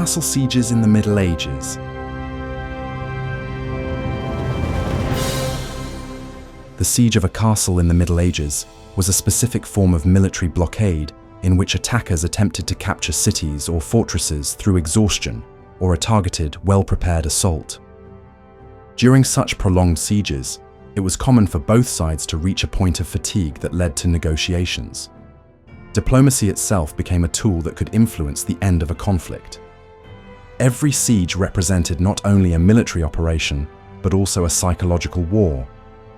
Castle sieges in the Middle Ages. The siege of a castle in the Middle Ages was a specific form of military blockade in which attackers attempted to capture cities or fortresses through exhaustion or a targeted, well-prepared assault. During such prolonged sieges, it was common for both sides to reach a point of fatigue that led to negotiations. Diplomacy itself became a tool that could influence the end of a conflict. Every siege represented not only a military operation, but also a psychological war,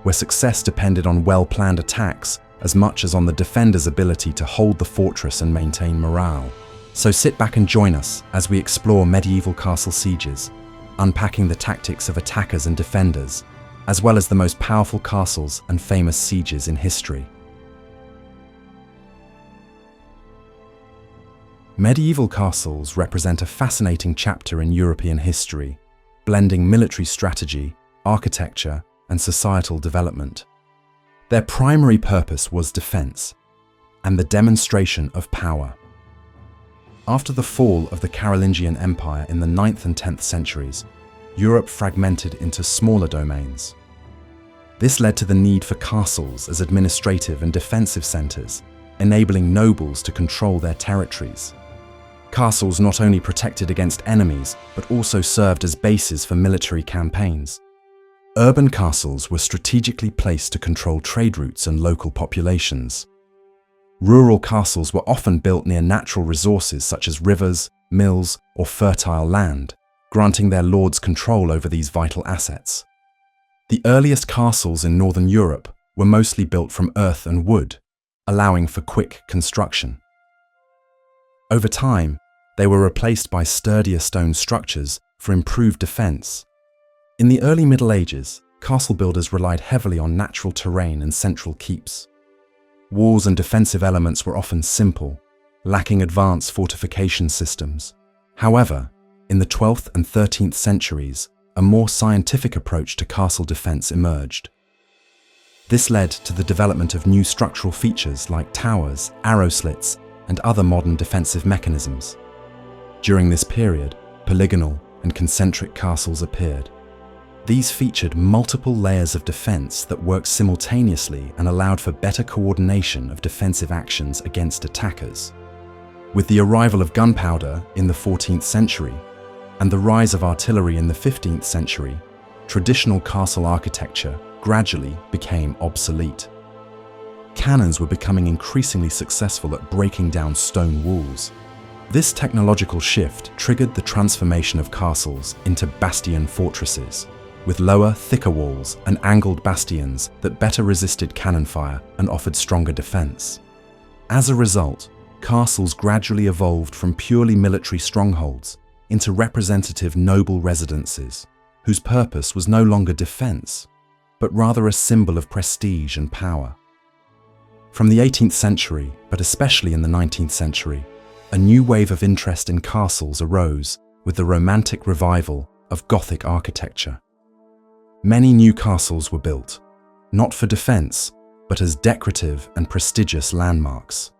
where success depended on well-planned attacks as much as on the defender's ability to hold the fortress and maintain morale. So sit back and join us as we explore medieval castle sieges, unpacking the tactics of attackers and defenders, as well as the most powerful castles and famous sieges in history. Medieval castles represent a fascinating chapter in European history, blending military strategy, architecture, and societal development. Their primary purpose was defense and the demonstration of power. After the fall of the Carolingian Empire in the 9th and 10th centuries, Europe fragmented into smaller domains. This led to the need for castles as administrative and defensive centers, enabling nobles to control their territories. Castles not only protected against enemies, but also served as bases for military campaigns. Urban castles were strategically placed to control trade routes and local populations. Rural castles were often built near natural resources such as rivers, mills, or fertile land, granting their lords control over these vital assets. The earliest castles in Northern Europe were mostly built from earth and wood, allowing for quick construction. Over time, they were replaced by sturdier stone structures for improved defense. In the early Middle Ages, castle builders relied heavily on natural terrain and central keeps. Walls and defensive elements were often simple, lacking advanced fortification systems. However, in the 12th and 13th centuries, a more scientific approach to castle defense emerged. This led to the development of new structural features like towers, arrow slits, and other modern defensive mechanisms. During this period, polygonal and concentric castles appeared. These featured multiple layers of defense that worked simultaneously and allowed for better coordination of defensive actions against attackers. With the arrival of gunpowder in the 14th century and the rise of artillery in the 15th century, traditional castle architecture gradually became obsolete. Cannons were becoming increasingly successful at breaking down stone walls. This technological shift triggered the transformation of castles into bastion fortresses, with lower, thicker walls and angled bastions that better resisted cannon fire and offered stronger defense. As a result, castles gradually evolved from purely military strongholds into representative noble residences, whose purpose was no longer defense, but rather a symbol of prestige and power. From the 18th century, but especially in the 19th century, a new wave of interest in castles arose with the Romantic revival of Gothic architecture. Many new castles were built, not for defense, but as decorative and prestigious landmarks.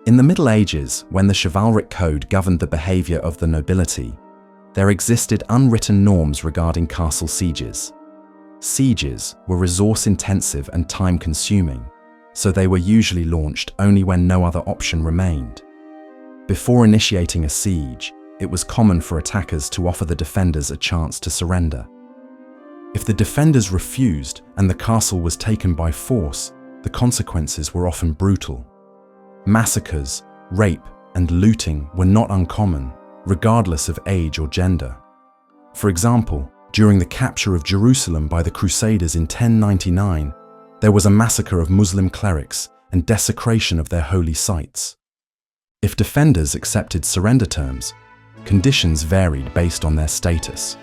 In the Middle Ages, when the chivalric code governed the behavior of the nobility, there existed unwritten norms regarding castle sieges. Sieges were resource-intensive and time-consuming, so they were usually launched only when no other option remained. Before initiating a siege, it was common for attackers to offer the defenders a chance to surrender. If the defenders refused and the castle was taken by force, the consequences were often brutal. Massacres, rape, and looting were not uncommon, regardless of age or gender. For example, during the capture of Jerusalem by the Crusaders in 1099, there was a massacre of Muslim clerics and desecration of their holy sites. If defenders accepted surrender terms, conditions varied based on their status.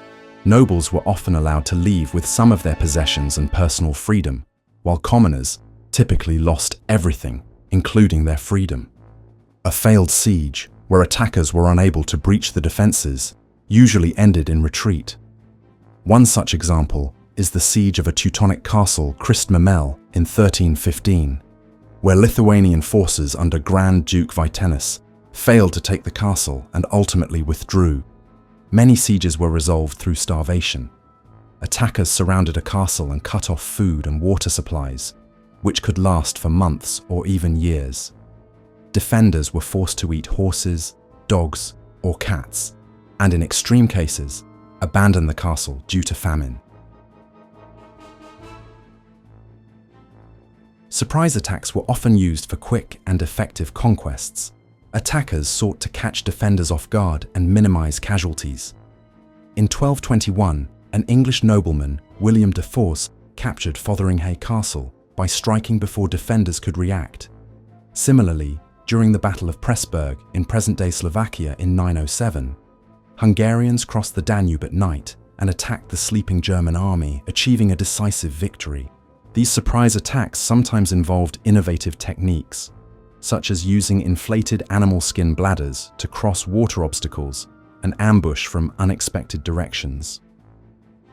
Nobles were often allowed to leave with some of their possessions and personal freedom, while commoners typically lost everything, including their freedom. A failed siege, where attackers were unable to breach the defenses, usually ended in retreat. One such example is the siege of a Teutonic castle, Christmamel, in 1315. where Lithuanian forces under Grand Duke Vytenis failed to take the castle and ultimately withdrew. Many sieges were resolved through starvation. Attackers surrounded a castle and cut off food and water supplies, which could last for months or even years. Defenders were forced to eat horses, dogs, or cats, and in extreme cases, abandon the castle due to famine. Surprise attacks were often used for quick and effective conquests. Attackers sought to catch defenders off guard and minimize casualties. In 1221, an English nobleman, William de Force, captured Fotheringhay Castle by striking before defenders could react. Similarly, during the Battle of Pressburg in present-day Slovakia in 907, Hungarians crossed the Danube at night and attacked the sleeping German army, achieving a decisive victory. These surprise attacks sometimes involved innovative techniques, such as using inflated animal skin bladders to cross water obstacles and ambush from unexpected directions.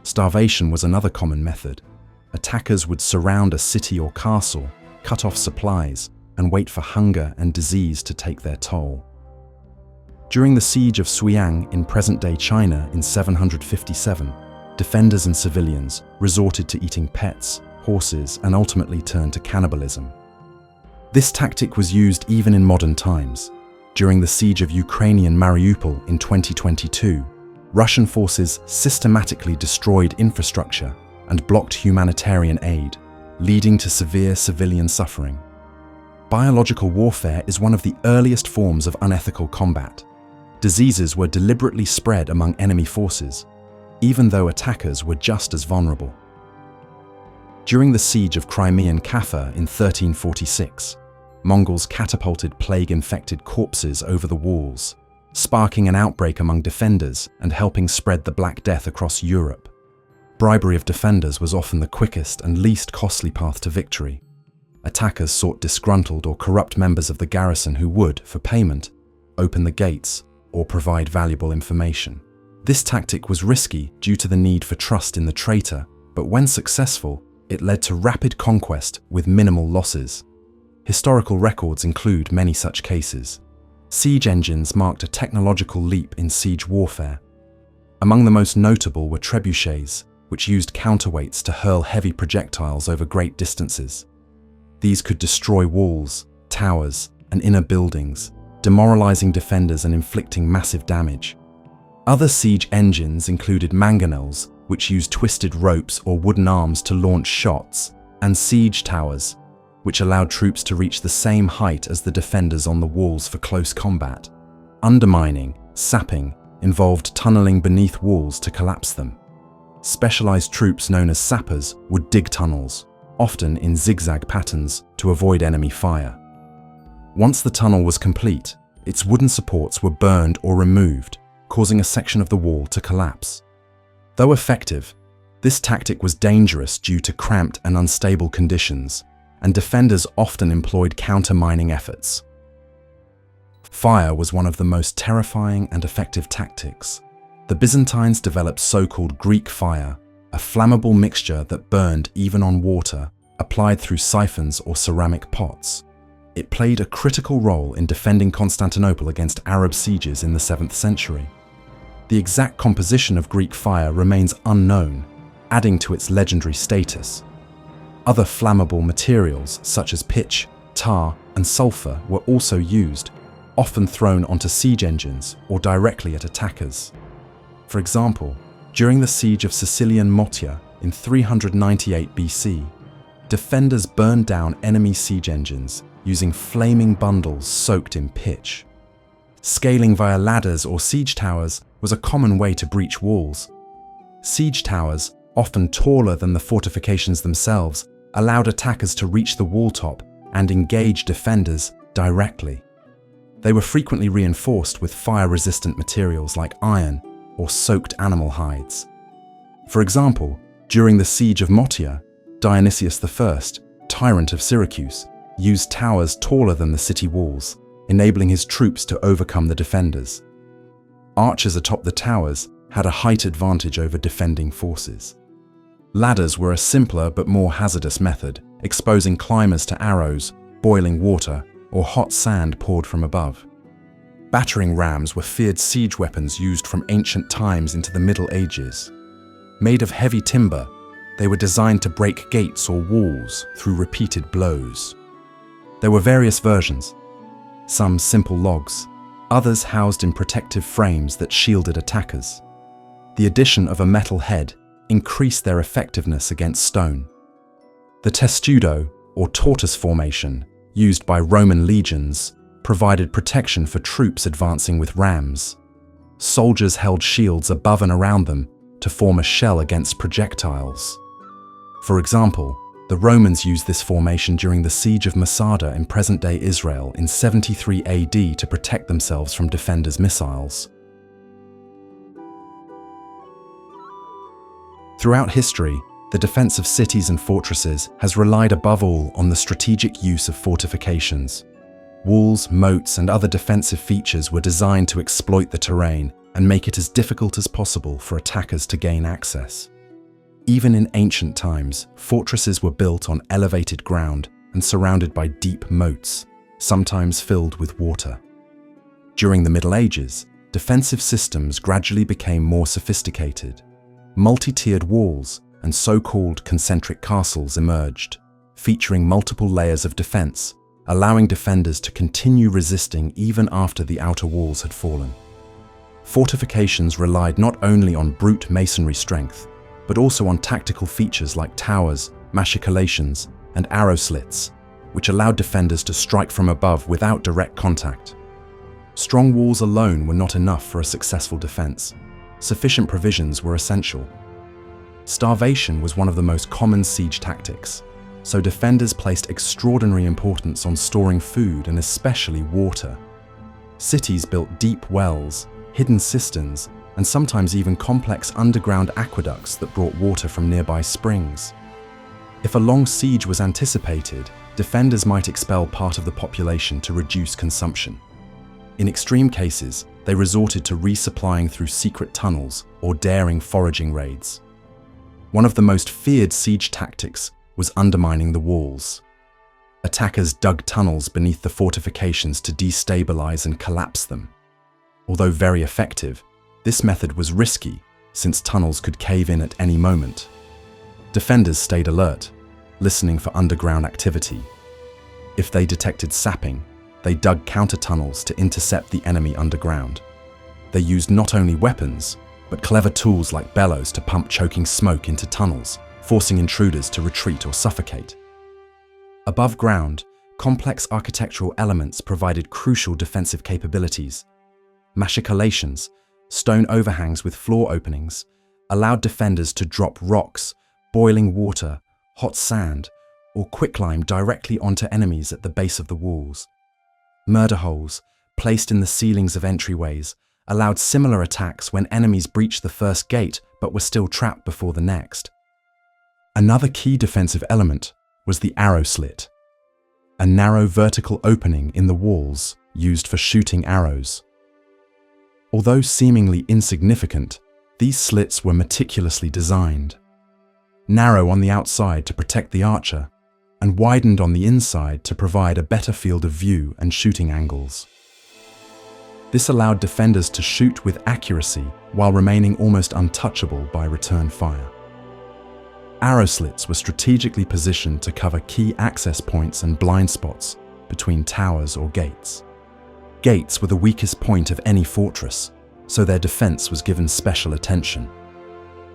Starvation was another common method. Attackers would surround a city or castle, cut off supplies, and wait for hunger and disease to take their toll. During the siege of Suiyang in present-day China in 757, defenders and civilians resorted to eating pets, horses, and ultimately turned to cannibalism. This tactic was used even in modern times. During the siege of Ukrainian Mariupol in 2022, Russian forces systematically destroyed infrastructure and blocked humanitarian aid, leading to severe civilian suffering. Biological warfare is one of the earliest forms of unethical combat. Diseases were deliberately spread among enemy forces, even though attackers were just as vulnerable. During the siege of Crimean Kaffa in 1346, Mongols catapulted plague-infected corpses over the walls, sparking an outbreak among defenders and helping spread the Black Death across Europe. Bribery of defenders was often the quickest and least costly path to victory. Attackers sought disgruntled or corrupt members of the garrison who would, for payment, open the gates or provide valuable information. This tactic was risky due to the need for trust in the traitor, but when successful, it led to rapid conquest with minimal losses. Historical records include many such cases. Siege engines marked a technological leap in siege warfare. Among the most notable were trebuchets, which used counterweights to hurl heavy projectiles over great distances. These could destroy walls, towers, and inner buildings, demoralizing defenders and inflicting massive damage. Other siege engines included mangonels, which used twisted ropes or wooden arms to launch shots, and siege towers, which allowed troops to reach the same height as the defenders on the walls for close combat. Undermining, sapping, involved tunneling beneath walls to collapse them. Specialized troops known as sappers would dig tunnels, often in zigzag patterns, to avoid enemy fire. Once the tunnel was complete, its wooden supports were burned or removed, causing a section of the wall to collapse. Though effective, this tactic was dangerous due to cramped and unstable conditions, and defenders often employed counter-mining efforts. Fire was one of the most terrifying and effective tactics. The Byzantines developed so-called Greek fire, a flammable mixture that burned even on water, applied through siphons or ceramic pots. It played a critical role in defending Constantinople against Arab sieges in the 7th century. The exact composition of Greek fire remains unknown, adding to its legendary status. Other flammable materials such as pitch, tar, and sulfur were also used, often thrown onto siege engines or directly at attackers. For example, during the siege of Sicilian Motia in 398 BC, defenders burned down enemy siege engines using flaming bundles soaked in pitch. Scaling via ladders or siege towers was a common way to breach walls. Siege towers, often taller than the fortifications themselves, allowed attackers to reach the wall top and engage defenders directly. They were frequently reinforced with fire-resistant materials like iron or soaked animal hides. For example, during the siege of Motia, Dionysius I, tyrant of Syracuse, used towers taller than the city walls, enabling his troops to overcome the defenders. Archers atop the towers had a height advantage over defending forces. Ladders were a simpler but more hazardous method, exposing climbers to arrows, boiling water, or hot sand poured from above. Battering rams were feared siege weapons used from ancient times into the Middle Ages. Made of heavy timber, they were designed to break gates or walls through repeated blows. There were various versions, some simple logs, others housed in protective frames that shielded attackers. The addition of a metal head increased their effectiveness against stone. The testudo, or tortoise formation, used by Roman legions, provided protection for troops advancing with rams. Soldiers held shields above and around them to form a shell against projectiles. For example, the Romans used this formation during the siege of Masada in present-day Israel in 73 AD to protect themselves from defenders' missiles. Throughout history, the defense of cities and fortresses has relied above all on the strategic use of fortifications. Walls, moats, and other defensive features were designed to exploit the terrain and make it as difficult as possible for attackers to gain access. Even in ancient times, fortresses were built on elevated ground and surrounded by deep moats, sometimes filled with water. During the Middle Ages, defensive systems gradually became more sophisticated. Multi-tiered walls and so-called concentric castles emerged, featuring multiple layers of defense, allowing defenders to continue resisting even after the outer walls had fallen. Fortifications relied not only on brute masonry strength, but also on tactical features like towers, machicolations, and arrow slits, which allowed defenders to strike from above without direct contact. Strong walls alone were not enough for a successful defense. Sufficient provisions were essential. Starvation was one of the most common siege tactics, so defenders placed extraordinary importance on storing food and especially water. Cities built deep wells, hidden cisterns, and sometimes even complex underground aqueducts that brought water from nearby springs. If a long siege was anticipated, defenders might expel part of the population to reduce consumption. In extreme cases, they resorted to resupplying through secret tunnels or daring foraging raids. One of the most feared siege tactics was undermining the walls. Attackers dug tunnels beneath the fortifications to destabilize and collapse them. Although very effective, this method was risky since tunnels could cave in at any moment. Defenders stayed alert, listening for underground activity. If they detected sapping, they dug counter tunnels to intercept the enemy underground. They used not only weapons, but clever tools like bellows to pump choking smoke into tunnels, forcing intruders to retreat or suffocate. Above ground, complex architectural elements provided crucial defensive capabilities. Machicolations, stone overhangs with floor openings, allowed defenders to drop rocks, boiling water, hot sand, or quicklime directly onto enemies at the base of the walls. Murder holes, placed in the ceilings of entryways, allowed similar attacks when enemies breached the first gate but were still trapped before the next. Another key defensive element was the arrow slit, a narrow vertical opening in the walls used for shooting arrows. Although seemingly insignificant, these slits were meticulously designed. Narrow on the outside to protect the archer, and widened on the inside to provide a better field of view and shooting angles. This allowed defenders to shoot with accuracy while remaining almost untouchable by return fire. Arrow slits were strategically positioned to cover key access points and blind spots between towers or gates. Gates were the weakest point of any fortress, so their defense was given special attention.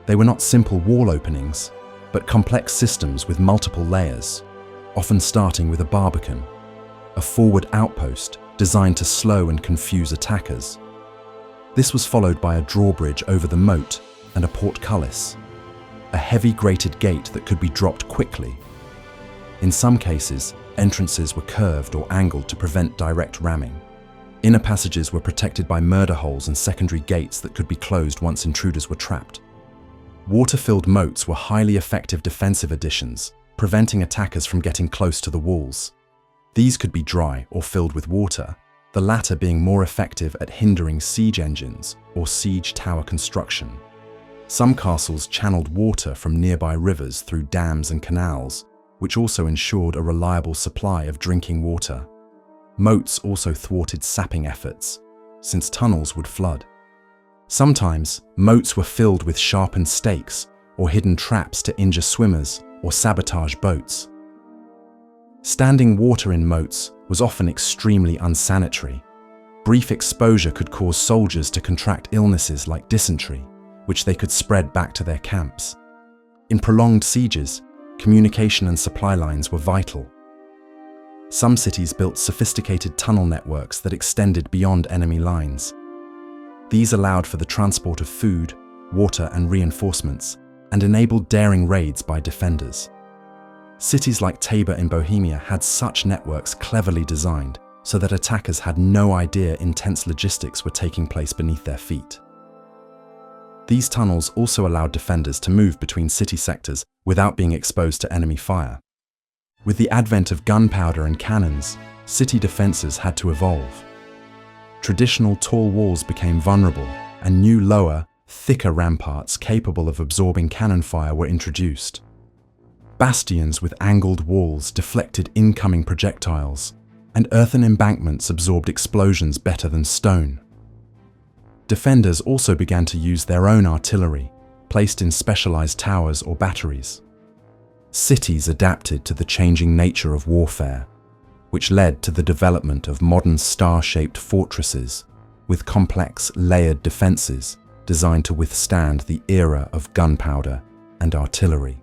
They were not simple wall openings, but complex systems with multiple layers, often starting with a barbican, a forward outpost designed to slow and confuse attackers. This was followed by a drawbridge over the moat and a portcullis, a heavy grated gate that could be dropped quickly. In some cases, entrances were curved or angled to prevent direct ramming. Inner passages were protected by murder holes and secondary gates that could be closed once intruders were trapped. Water-filled moats were highly effective defensive additions, preventing attackers from getting close to the walls. These could be dry or filled with water, the latter being more effective at hindering siege engines or siege tower construction. Some castles channeled water from nearby rivers through dams and canals, which also ensured a reliable supply of drinking water. Moats also thwarted sapping efforts, since tunnels would flood. Sometimes, moats were filled with sharpened stakes or hidden traps to injure swimmers or sabotage boats. Standing water in moats was often extremely unsanitary. Brief exposure could cause soldiers to contract illnesses like dysentery, which they could spread back to their camps. In prolonged sieges, communication and supply lines were vital. Some cities built sophisticated tunnel networks that extended beyond enemy lines. These allowed for the transport of food, water, and reinforcements, and enabled daring raids by defenders. Cities like Tabor in Bohemia had such networks cleverly designed so that attackers had no idea intense logistics were taking place beneath their feet. These tunnels also allowed defenders to move between city sectors without being exposed to enemy fire. With the advent of gunpowder and cannons, city defenses had to evolve. Traditional tall walls became vulnerable, and new lower, thicker ramparts capable of absorbing cannon fire were introduced. Bastions with angled walls deflected incoming projectiles, and earthen embankments absorbed explosions better than stone. Defenders also began to use their own artillery, placed in specialized towers or batteries. Cities adapted to the changing nature of warfare, which led to the development of modern star-shaped fortresses with complex, layered defenses designed to withstand the era of gunpowder and artillery.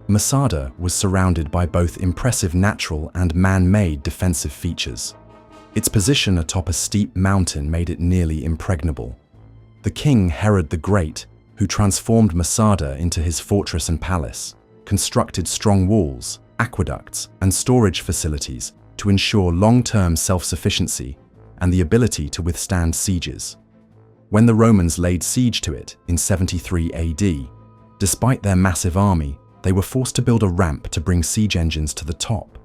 Masada was surrounded by both impressive natural and man-made defensive features. Its position atop a steep mountain made it nearly impregnable. The king Herod the Great, who transformed Masada into his fortress and palace, constructed strong walls, aqueducts, and storage facilities to ensure long-term self-sufficiency and the ability to withstand sieges. When the Romans laid siege to it in 73 AD, despite their massive army, they were forced to build a ramp to bring siege engines to the top.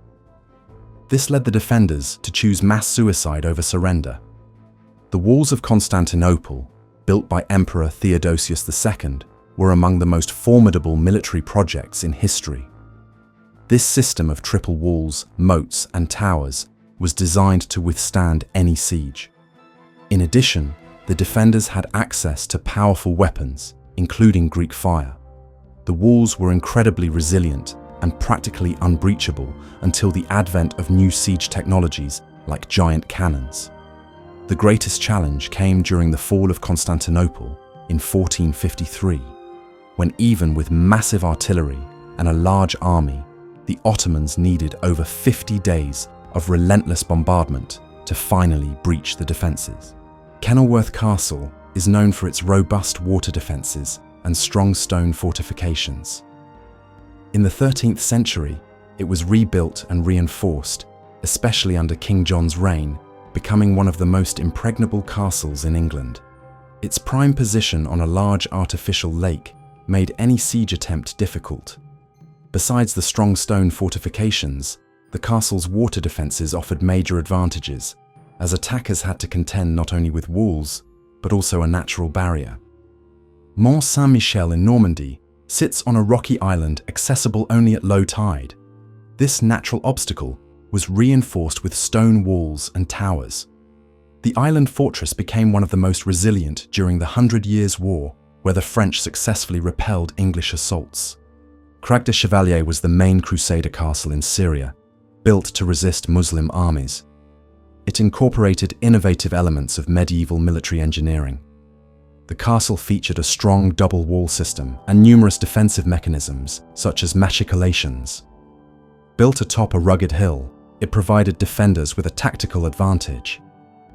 This led the defenders to choose mass suicide over surrender. The walls of Constantinople, built by Emperor Theodosius II, were among the most formidable military projects in history. This system of triple walls, moats, and towers was designed to withstand any siege. In addition, the defenders had access to powerful weapons, including Greek fire. The walls were incredibly resilient and practically unbreachable until the advent of new siege technologies like giant cannons. The greatest challenge came during the fall of Constantinople in 1453, when even with massive artillery and a large army, the Ottomans needed over 50 days of relentless bombardment to finally breach the defenses. Kenilworth Castle is known for its robust water defenses and strong stone fortifications. In the 13th century, it was rebuilt and reinforced, especially under King John's reign, becoming one of the most impregnable castles in England. Its prime position on a large artificial lake made any siege attempt difficult. Besides the strong stone fortifications, the castle's water defences offered major advantages, as attackers had to contend not only with walls, but also a natural barrier. Mont Saint-Michel in Normandy sits on a rocky island accessible only at low tide. This natural obstacle was reinforced with stone walls and towers. The island fortress became one of the most resilient during the 100 Years' War, where the French successfully repelled English assaults. Crag de Chevalier was the main Crusader castle in Syria, built to resist Muslim armies. It incorporated innovative elements of medieval military engineering. The castle featured a strong double wall system and numerous defensive mechanisms, such as Machinations. Built atop a rugged hill, it provided defenders with a tactical advantage.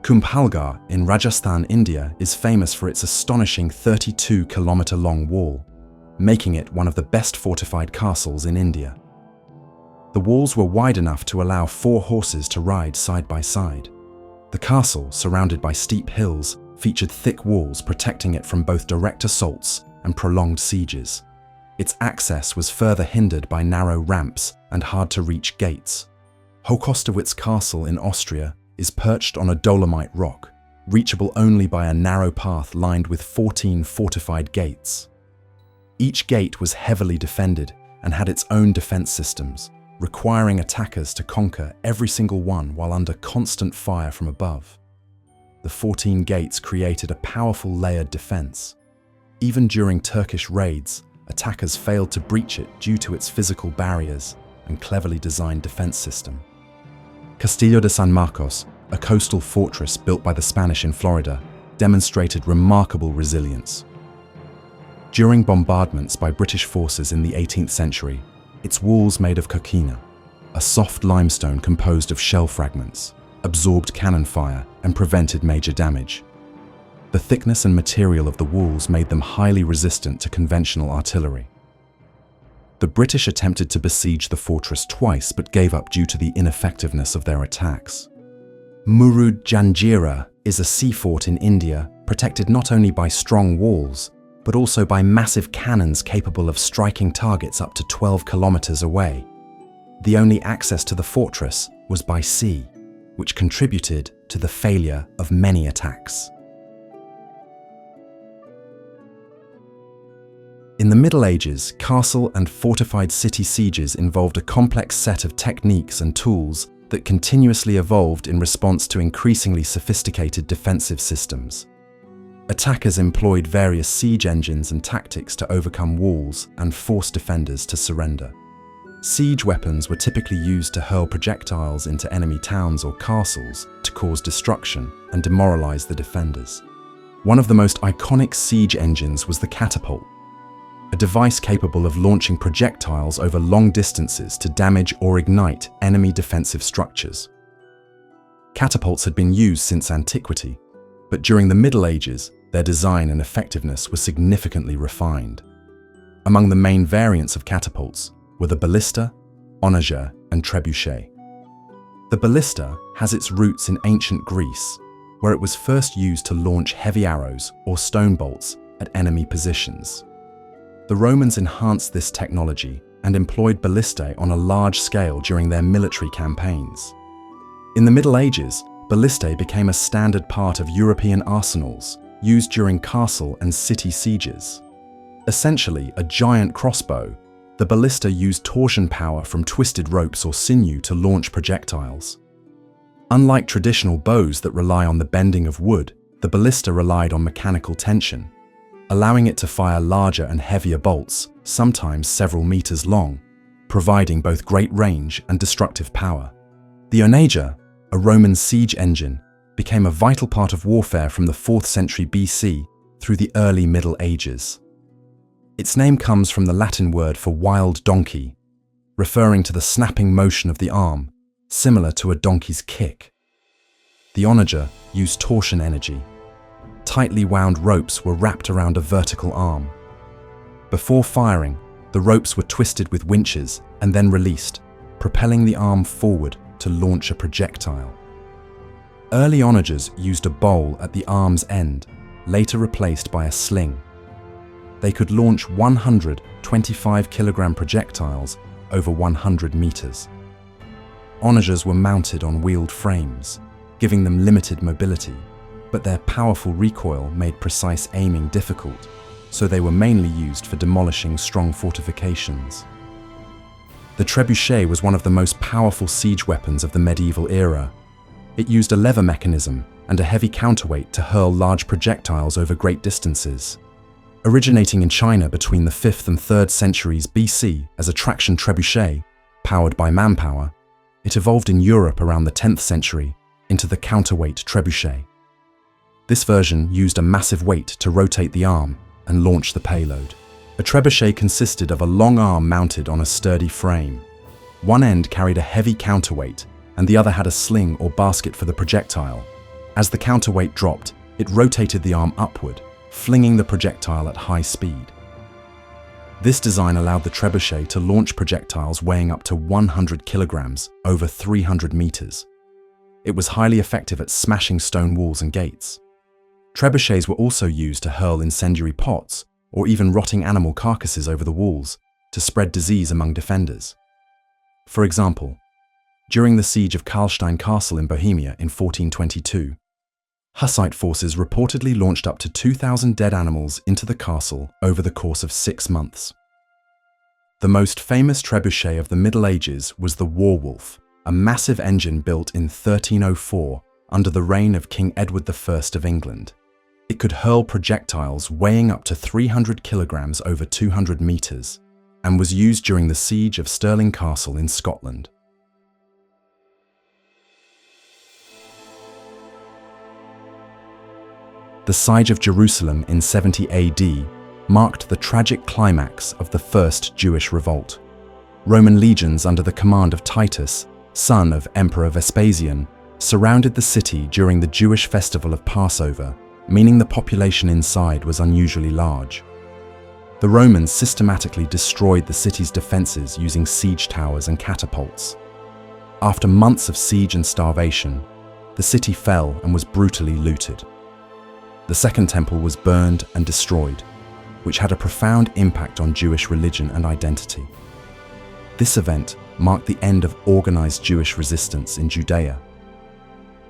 Kumbhalgarh in Rajasthan, India is famous for its astonishing 32-kilometer-long wall, making it one of the best fortified castles in India. The walls were wide enough to allow 4 horses to ride side by side. The castle, surrounded by steep hills, featured thick walls protecting it from both direct assaults and prolonged sieges. Its access was further hindered by narrow ramps and hard-to-reach gates. Hochostowitz Castle in Austria is perched on a dolomite rock, reachable only by a narrow path lined with 14 fortified gates. Each gate was heavily defended and had its own defense systems, requiring attackers to conquer every single one while under constant fire from above. The 14 gates created a powerful layered defense. Even during Turkish raids, attackers failed to breach it due to its physical barriers and cleverly designed defense system. Castillo de San Marcos, a coastal fortress built by the Spanish in Florida, demonstrated remarkable resilience. During bombardments by British forces in the 18th century, its walls made of coquina, a soft limestone composed of shell fragments, absorbed cannon fire and prevented major damage. The thickness and material of the walls made them highly resistant to conventional artillery. The British attempted to besiege the fortress twice but gave up due to the ineffectiveness of their attacks. Murud Janjira is a sea fort in India, protected not only by strong walls, but also by massive cannons capable of striking targets up to 12 kilometers away. The only access to the fortress was by sea, which contributed to the failure of many attacks. In the Middle Ages, castle and fortified city sieges involved a complex set of techniques and tools that continuously evolved in response to increasingly sophisticated defensive systems. Attackers employed various siege engines and tactics to overcome walls and force defenders to surrender. Siege weapons were typically used to hurl projectiles into enemy towns or castles to cause destruction and demoralize the defenders. One of the most iconic siege engines was the catapult, a device capable of launching projectiles over long distances to damage or ignite enemy defensive structures. Catapults had been used since antiquity, but during the Middle Ages, their design and effectiveness were significantly refined. Among the main variants of catapults were the ballista, onager, and trebuchet. The ballista has its roots in ancient Greece, where it was first used to launch heavy arrows or stone bolts at enemy positions. The Romans enhanced this technology and employed ballistae on a large scale during their military campaigns. In the Middle Ages, ballistae became a standard part of European arsenals, used during castle and city sieges. Essentially a giant crossbow, the ballista used torsion power from twisted ropes or sinew to launch projectiles. Unlike traditional bows that rely on the bending of wood, the ballista relied on mechanical tension, allowing it to fire larger and heavier bolts, sometimes several meters long, providing both great range and destructive power. The onager, a Roman siege engine, became a vital part of warfare from the 4th century BC through the early Middle Ages. Its name comes from the Latin word for wild donkey, referring to the snapping motion of the arm, similar to a donkey's kick. The onager used torsion energy. Tightly wound ropes were wrapped around a vertical arm. Before firing, the ropes were twisted with winches and then released, propelling the arm forward to launch a projectile. Early onagers used a bowl at the arm's end, later replaced by a sling. They could launch 125-kilogram projectiles over 100 meters. Onagers were mounted on wheeled frames, giving them limited mobility, but their powerful recoil made precise aiming difficult, so they were mainly used for demolishing strong fortifications. The trebuchet was one of the most powerful siege weapons of the medieval era. It used a lever mechanism and a heavy counterweight to hurl large projectiles over great distances. Originating in China between the 5th and 3rd centuries BC as a traction trebuchet, powered by manpower, it evolved in Europe around the 10th century into the counterweight trebuchet. This version used a massive weight to rotate the arm and launch the payload. A trebuchet consisted of a long arm mounted on a sturdy frame. One end carried a heavy counterweight, and the other had a sling or basket for the projectile. As the counterweight dropped, it rotated the arm upward, flinging the projectile at high speed. This design allowed the trebuchet to launch projectiles weighing up to 100 kilograms over 300 meters. It was highly effective at smashing stone walls and gates. Trebuchets were also used to hurl incendiary pots or even rotting animal carcasses over the walls to spread disease among defenders. For example, during the siege of Karlstein Castle in Bohemia in 1422, Hussite forces reportedly launched up to 2,000 dead animals into the castle over the course of 6 months. The most famous trebuchet of the Middle Ages was the Warwolf, a massive engine built in 1304 under the reign of King Edward I of England. It could hurl projectiles weighing up to 300 kilograms over 200 meters and was used during the siege of Stirling Castle in Scotland. The siege of Jerusalem in 70 AD marked the tragic climax of the First Jewish Revolt. Roman legions under the command of Titus, son of Emperor Vespasian, surrounded the city during the Jewish festival of Passover, meaning the population inside was unusually large. The Romans systematically destroyed the city's defenses using siege towers and catapults. After months of siege and starvation, the city fell and was brutally looted. The Second Temple was burned and destroyed, which had a profound impact on Jewish religion and identity. This event marked the end of organized Jewish resistance in Judea.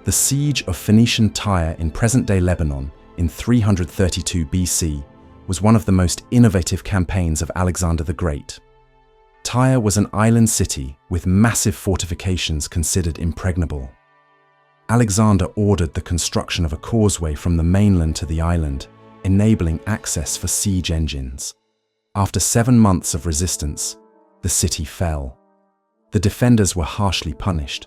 The siege of Phoenician Tyre in present-day Lebanon in 332 BC was one of the most innovative campaigns of Alexander the Great. Tyre was an island city with massive fortifications considered impregnable. Alexander ordered the construction of a causeway from the mainland to the island, enabling access for siege engines. After 7 months of resistance, the city fell. The defenders were harshly punished.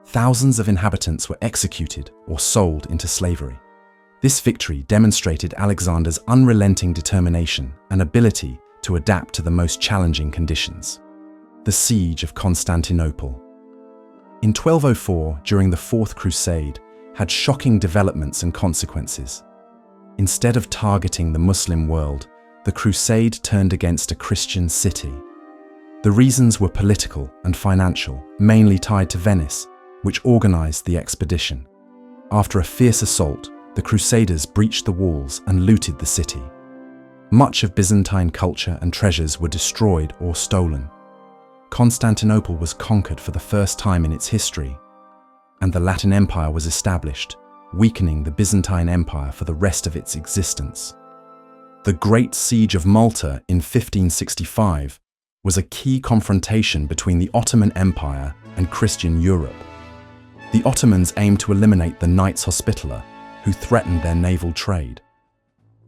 Thousands of inhabitants were executed or sold into slavery. This victory demonstrated Alexander's unrelenting determination and ability to adapt to the most challenging conditions. The Siege of Constantinople. In 1204, during the Fourth Crusade, had shocking developments and consequences. Instead of targeting the Muslim world, the crusade turned against a Christian city. The reasons were political and financial, mainly tied to Venice, which organized the expedition. After a fierce assault, the Crusaders breached the walls and looted the city. Much of Byzantine culture and treasures were destroyed or stolen. Constantinople was conquered for the first time in its history, and the Latin Empire was established, weakening the Byzantine Empire for the rest of its existence. The Great Siege of Malta in 1565 was a key confrontation between the Ottoman Empire and Christian Europe. The Ottomans aimed to eliminate the Knights Hospitaller, who threatened their naval trade.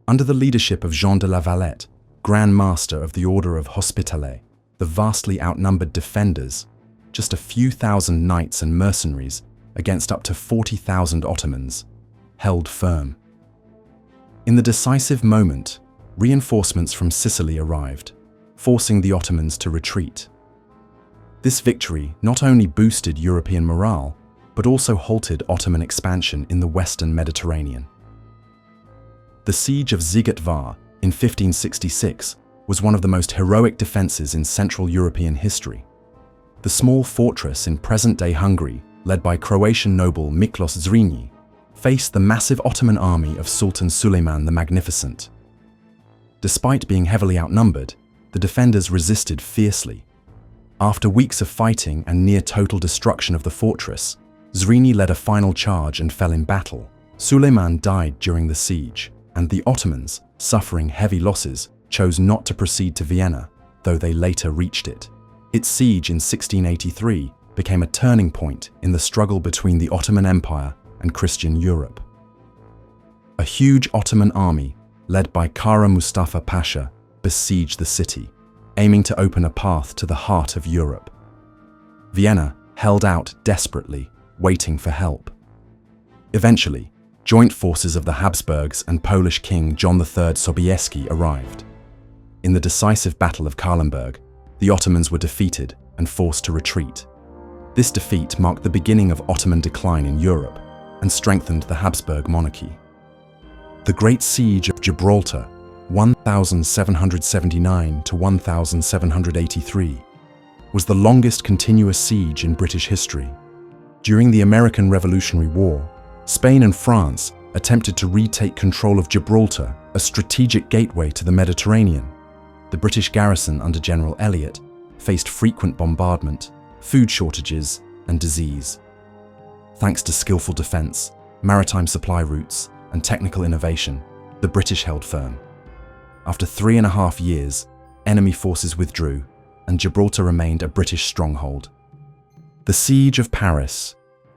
Under the leadership of Jean de la Valette, Grand Master of the Order of Hospitalet, the vastly outnumbered defenders, just a few thousand knights and mercenaries against up to 40,000 Ottomans, held firm. In the decisive moment, reinforcements from Sicily arrived, forcing the Ottomans to retreat. This victory not only boosted European morale, but also halted Ottoman expansion in the Western Mediterranean. The Siege of Szigetvar in 1566 was one of the most heroic defenses in Central European history. The small fortress in present-day Hungary, led by Croatian noble Miklos Zrinyi, faced the massive Ottoman army of Sultan Suleiman the Magnificent. Despite being heavily outnumbered, the defenders resisted fiercely. After weeks of fighting and near total destruction of the fortress, Zrinyi led a final charge and fell in battle. Suleiman died during the siege, and the Ottomans, suffering heavy losses, chose not to proceed to Vienna, though they later reached it. Its siege in 1683 became a turning point in the struggle between the Ottoman Empire and Christian Europe. A huge Ottoman army, led by Kara Mustafa Pasha, besieged the city, aiming to open a path to the heart of Europe. Vienna held out desperately, waiting for help. Eventually, joint forces of the Habsburgs and Polish King John III Sobieski arrived. In the decisive Battle of Kahlenberg, the Ottomans were defeated and forced to retreat. This defeat marked the beginning of Ottoman decline in Europe and strengthened the Habsburg monarchy. The Great Siege of Gibraltar, 1779 to 1783, was the longest continuous siege in British history. During the American Revolutionary War, Spain and France attempted to retake control of Gibraltar, a strategic gateway to the Mediterranean. The British garrison under General Elliot faced frequent bombardment, food shortages, and disease. Thanks to skillful defense, maritime supply routes, and technical innovation, the British held firm. After 3.5 years, enemy forces withdrew, and Gibraltar remained a British stronghold. The Siege of Paris,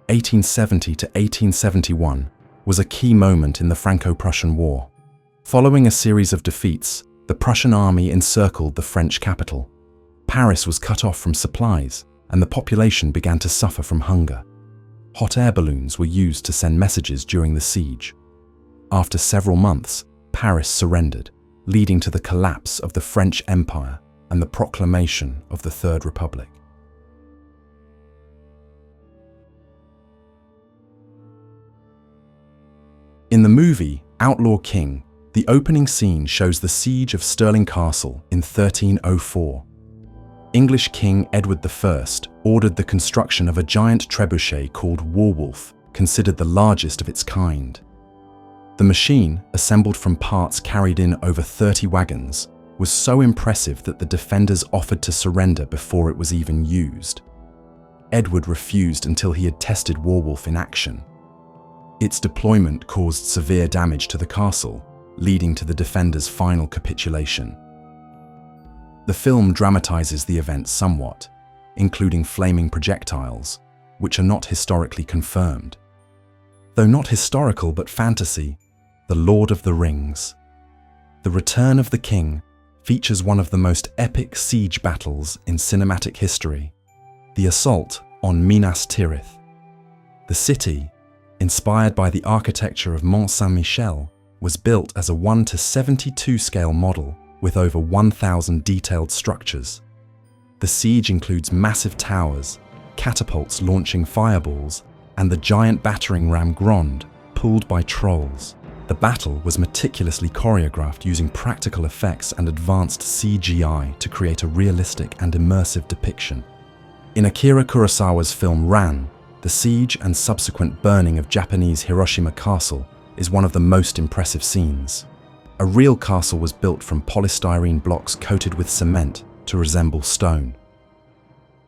1870 to 1871, was a key moment in the Franco-Prussian War. Following a series of defeats, the Prussian army encircled the French capital. Paris was cut off from supplies, and the population began to suffer from hunger. Hot air balloons were used to send messages during the siege. After several months, Paris surrendered, leading to the collapse of the French Empire and the proclamation of the Third Republic. In the movie Outlaw King, the opening scene shows the siege of Stirling Castle in 1304. English King Edward I ordered the construction of a giant trebuchet called Warwolf, considered the largest of its kind. The machine, assembled from parts carried in over 30 wagons, was so impressive that the defenders offered to surrender before it was even used. Edward refused until he had tested Warwolf in action. Its deployment caused severe damage to the castle, leading to the defenders' final capitulation. The film dramatizes the events somewhat, including flaming projectiles, which are not historically confirmed. Though not historical but fantasy, The Lord of the Rings. The Return of the King features one of the most epic siege battles in cinematic history, the assault on Minas Tirith. The city, inspired by the architecture of Mont Saint-Michel, was built as a 1:72 scale model with over 1,000 detailed structures. The siege includes massive towers, catapults launching fireballs, and the giant battering ram Grande, pulled by trolls. The battle was meticulously choreographed using practical effects and advanced CGI to create a realistic and immersive depiction. In Akira Kurosawa's film Ran, the siege and subsequent burning of Japanese Hiroshima Castle is one of the most impressive scenes. A real castle was built from polystyrene blocks coated with cement to resemble stone.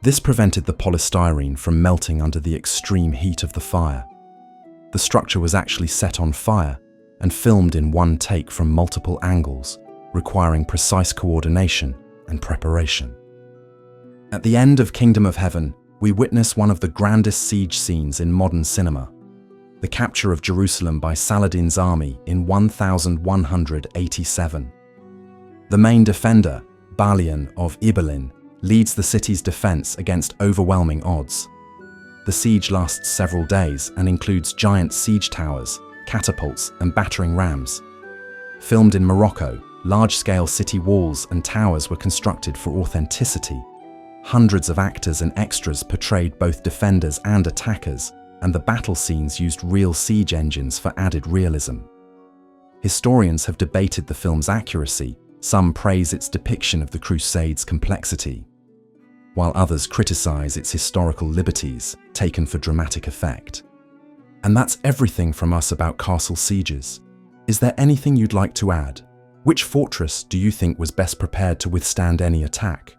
This prevented the polystyrene from melting under the extreme heat of the fire. The structure was actually set on fire and filmed in one take from multiple angles, requiring precise coordination and preparation. At the end of Kingdom of Heaven, we witness one of the grandest siege scenes in modern cinema: the capture of Jerusalem by Saladin's army in 1187. The main defender, Balian of Ibelin, leads the city's defense against overwhelming odds. The siege lasts several days and includes giant siege towers, catapults, and battering rams. Filmed in Morocco, large-scale city walls and towers were constructed for authenticity. Hundreds of actors and extras portrayed both defenders and attackers, and the battle scenes used real siege engines for added realism. Historians have debated the film's accuracy. Some praise its depiction of the Crusades' complexity, while others criticize its historical liberties taken for dramatic effect. And that's everything from us about castle sieges. Is there anything you'd like to add? Which fortress do you think was best prepared to withstand any attack?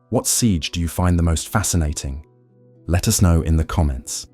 What siege do you find the most fascinating? Let us know in the comments.